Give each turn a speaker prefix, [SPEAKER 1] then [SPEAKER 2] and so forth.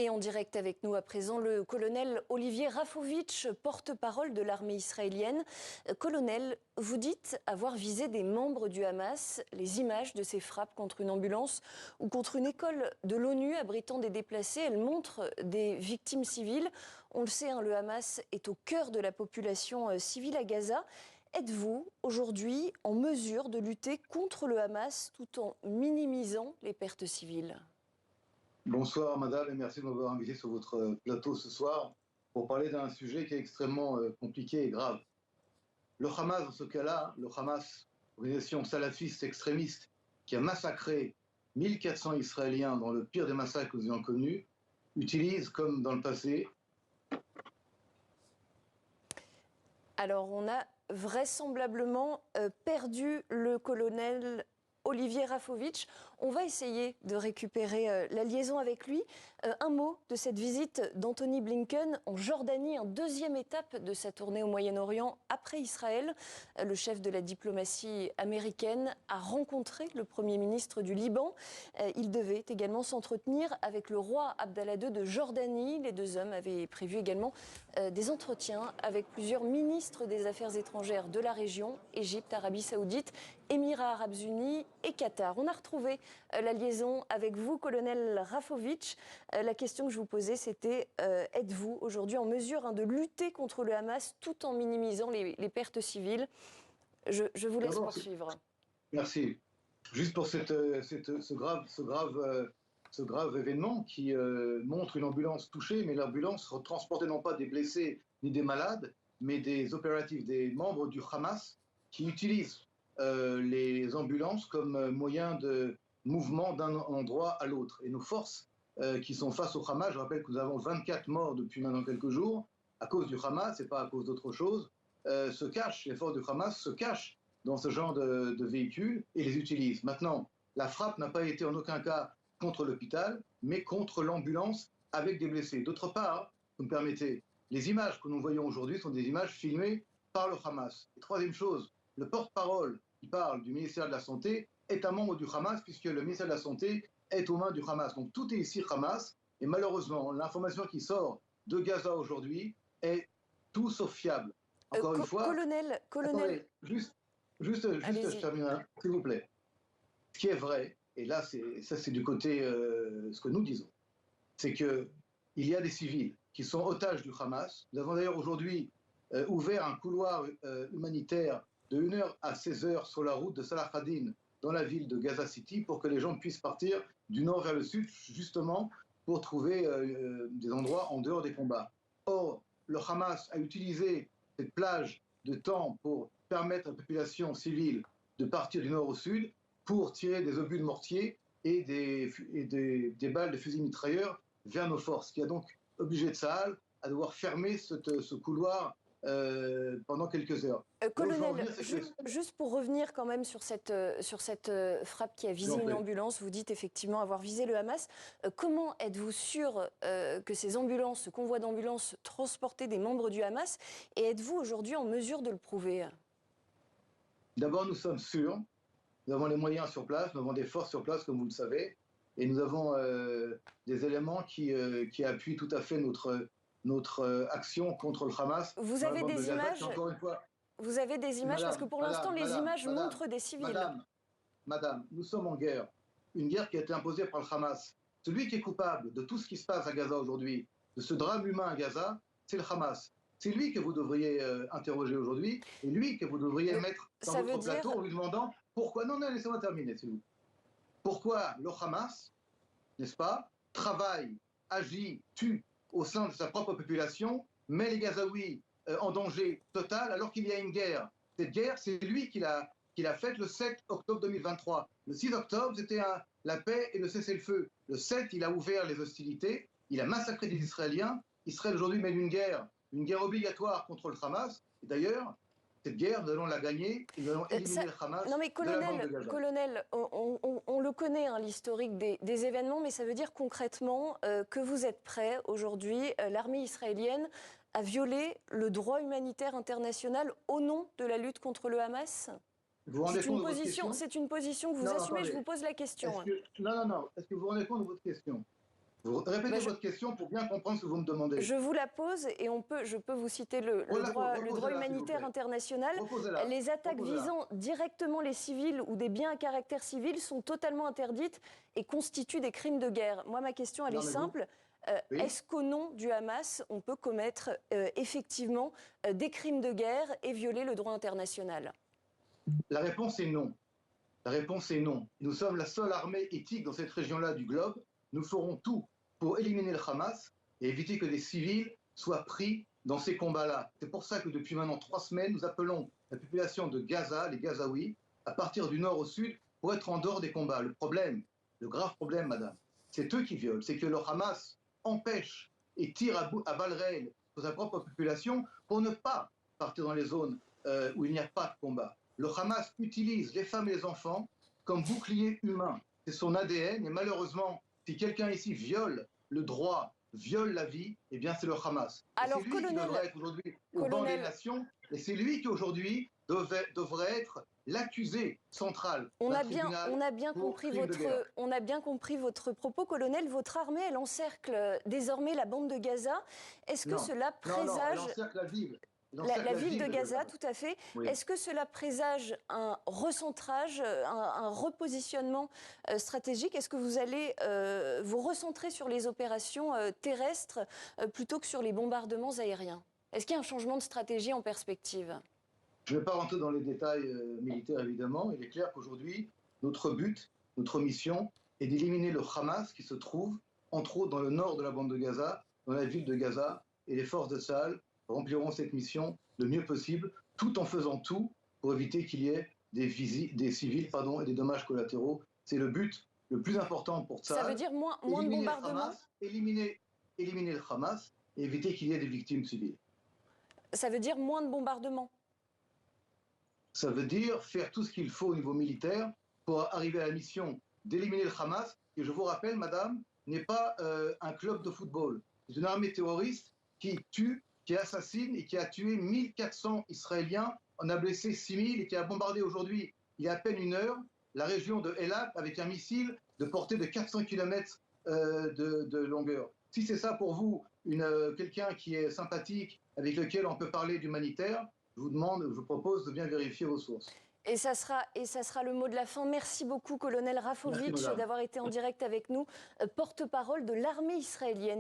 [SPEAKER 1] Et en direct avec nous à présent, le colonel Olivier Rafovitch, porte-parole de l'armée israélienne. Colonel, vous dites avoir visé des membres du Hamas. Les images de ces frappes contre une ambulance ou contre une école de l'ONU abritant des déplacés, elles montrent des victimes civiles. On le sait, le Hamas est au cœur de la population civile à Gaza. Êtes-vous aujourd'hui en mesure de lutter contre le Hamas tout en minimisant les pertes civiles ?
[SPEAKER 2] Bonsoir madame et merci de m'avoir invité sur votre plateau ce soir pour parler d'un sujet qui est extrêmement compliqué et grave. Le Hamas, dans ce cas-là, le Hamas, organisation salafiste extrémiste qui a massacré 1400 Israéliens dans le pire des massacres que nous ayons connus, utilise comme dans le passé.
[SPEAKER 1] Alors on a vraisemblablement perdu le colonel Olivier Rafovitch. On va essayer de récupérer la liaison avec lui. Un mot de cette visite d'Anthony Blinken en Jordanie, en deuxième étape de sa tournée au Moyen-Orient après Israël. Le chef de la diplomatie américaine a rencontré le Premier ministre du Liban. Il devait également s'entretenir avec le roi Abdallah II de Jordanie. Les deux hommes avaient prévu également des entretiens avec plusieurs ministres des Affaires étrangères de la région, Égypte, Arabie Saoudite, Émirats Arabes Unis et Qatar. On a retrouvé la liaison avec vous, colonel Rafovitch. La question que je vous posais, c'était êtes-vous aujourd'hui en mesure de lutter contre le Hamas tout en minimisant les pertes civiles? Je vous laisse poursuivre.
[SPEAKER 2] Merci. Juste pour ce grave événement qui montre une ambulance touchée, mais l'ambulance transportait non pas des blessés ni des malades, mais des opératifs, des membres du Hamas qui utilisent les ambulances comme moyen de mouvement d'un endroit à l'autre. Et nos forces qui sont face au Hamas, je rappelle que nous avons 24 morts depuis maintenant quelques jours, à cause du Hamas et pas à cause d'autre chose, se cachent, les forces du Hamas se cachent dans ce genre de véhicules et les utilisent. Maintenant, la frappe n'a pas été en aucun cas contre l'hôpital, mais contre l'ambulance avec des blessés. D'autre part, vous me permettez, les images que nous voyons aujourd'hui sont des images filmées par le Hamas. Et troisième chose, le porte-parole qui parle du ministère de la Santé est un membre du Hamas, puisque le ministère de la Santé est aux mains du Hamas. Donc tout est ici Hamas, et malheureusement, l'information qui sort de Gaza aujourd'hui est tout sauf fiable. Encore une fois...
[SPEAKER 1] Colonel...
[SPEAKER 2] Attendez, juste je termine, s'il vous plaît. Ce qui est vrai, et là, ça c'est du côté ce que nous disons, c'est qu'il y a des civils qui sont otages du Hamas. Nous avons d'ailleurs aujourd'hui ouvert un couloir humanitaire de 1h à 16h sur la route de Salah ad-Din dans la ville de Gaza City pour que les gens puissent partir du nord vers le sud, justement pour trouver des endroits en dehors des combats. Or, le Hamas a utilisé cette plage de temps pour permettre à la population civile de partir du nord au sud pour tirer des obus de mortier et des balles de fusil mitrailleurs vers nos forces, qui a donc obligé Tsahal à devoir fermer ce couloir pendant quelques heures.
[SPEAKER 1] Colonel, juste pour revenir quand même sur cette frappe qui a visé une ambulance, vous dites effectivement avoir visé le Hamas. Comment êtes-vous sûr que ces ambulances, ce convoi d'ambulances transportaient des membres du Hamas, et êtes-vous aujourd'hui en mesure de le prouver?
[SPEAKER 2] D'abord, nous sommes sûrs, nous avons les moyens sur place, nous avons des forces sur place, comme vous le savez, et nous avons des éléments qui appuient tout à fait notre action contre le Hamas.
[SPEAKER 1] Vous avez des images, vous avez des images, parce que pour l'instant, les images montrent des civils.
[SPEAKER 2] Madame, nous sommes en guerre, une guerre qui a été imposée par le Hamas. Celui qui est coupable de tout ce qui se passe à Gaza aujourd'hui, de ce drame humain à Gaza, c'est le Hamas. C'est lui que vous devriez interroger aujourd'hui, et lui que vous devriez mettre dans votre plateau en lui demandant pourquoi... Non, laissez-moi terminer, s'il vous plaît. Pourquoi le Hamas, n'est-ce pas, travaille, agit, tue au sein de sa propre population, met les Gazaouis en danger total alors qu'il y a une guerre. Cette guerre, c'est lui qui l'a faite le 7 octobre 2023. Le 6 octobre, c'était la paix et le cessez-le-feu. Le 7, il a ouvert les hostilités, il a massacré des Israéliens. Israël aujourd'hui mène une guerre obligatoire contre le Hamas. Et d'ailleurs, cette guerre, nous allons la gagner, et nous allons éliminer le Hamas.
[SPEAKER 1] Non mais colonel, on le connaît, l'historique des événements, mais ça veut dire concrètement que vous êtes prêt aujourd'hui, l'armée israélienne, à violer le droit humanitaire international au nom de la lutte contre le Hamas? C'est une position que vous assumez, je vous pose la question.
[SPEAKER 2] Non. Est-ce que vous vous rendez compte de votre question? Vous répétez votre question pour bien comprendre ce que vous me demandez.
[SPEAKER 1] Je vous la pose et je peux vous citer le droit humanitaire international. Les attaques visant directement les civils ou des biens à caractère civil sont totalement interdites et constituent des crimes de guerre. Moi, ma question, elle est simple. Oui. Est-ce qu'au nom du Hamas, on peut commettre effectivement des crimes de guerre et violer le droit international?
[SPEAKER 2] La réponse est non. La réponse est non. Nous sommes la seule armée éthique dans cette région-là du globe. Nous ferons tout pour éliminer le Hamas et éviter que des civils soient pris dans ces combats-là. C'est pour ça que depuis maintenant 3 semaines, nous appelons la population de Gaza, les Gazaouis, à partir du nord au sud, pour être en dehors des combats. Le problème, le grave problème, madame, c'est eux qui violent. C'est que le Hamas empêche et tire à balles réelles sur sa propre population pour ne pas partir dans les zones où il n'y a pas de combat. Le Hamas utilise les femmes et les enfants comme bouclier humain. C'est son ADN et malheureusement, si quelqu'un ici viole le droit, viole la vie, eh bien c'est le Hamas.
[SPEAKER 1] Alors,
[SPEAKER 2] c'est lui qui devrait être aujourd'hui au banc des nations et c'est lui qui aujourd'hui devrait être l'accusé central.
[SPEAKER 1] On a bien compris votre propos, colonel. Votre armée, elle encercle désormais la bande de Gaza. Est-ce que cela présage...
[SPEAKER 2] Non, elle encercle la ville.
[SPEAKER 1] La ville de Gaza, tout à fait. Oui. Est-ce que cela présage un recentrage, un repositionnement stratégique? Est-ce que vous allez vous recentrer sur les opérations terrestres plutôt que sur les bombardements aériens? Est-ce qu'il y a un changement de stratégie en perspective?
[SPEAKER 2] Je ne vais pas rentrer dans les détails militaires, évidemment. Il est clair qu'aujourd'hui, notre but, notre mission est d'éliminer le Hamas qui se trouve, entre autres, dans le nord de la bande de Gaza, dans la ville de Gaza, et les forces de Tsahal rempliront cette mission le mieux possible, tout en faisant tout pour éviter qu'il y ait des civils et des dommages collatéraux. C'est le but le plus important pour Tsahal.
[SPEAKER 1] Ça veut dire moins de bombardements?
[SPEAKER 2] Éliminer le Hamas et éviter qu'il y ait des victimes civiles.
[SPEAKER 1] Ça veut dire moins de bombardements?
[SPEAKER 2] Ça veut dire faire tout ce qu'il faut au niveau militaire pour arriver à la mission d'éliminer le Hamas, qui, je vous rappelle, madame, n'est pas un club de football. C'est une armée terroriste qui tue, qui assassine et qui a tué 1400 Israéliens, en a blessé 6000 et qui a bombardé aujourd'hui, il y a à peine 1 heure, la région de Eilat avec un missile de portée de 400 km de longueur. Si c'est ça pour vous, quelqu'un qui est sympathique, avec lequel on peut parler d'humanitaire, je vous propose de bien vérifier vos sources.
[SPEAKER 1] Et ça sera le mot de la fin. Merci beaucoup, colonel Rafovitch, d'avoir été en direct avec nous, porte-parole de l'armée israélienne.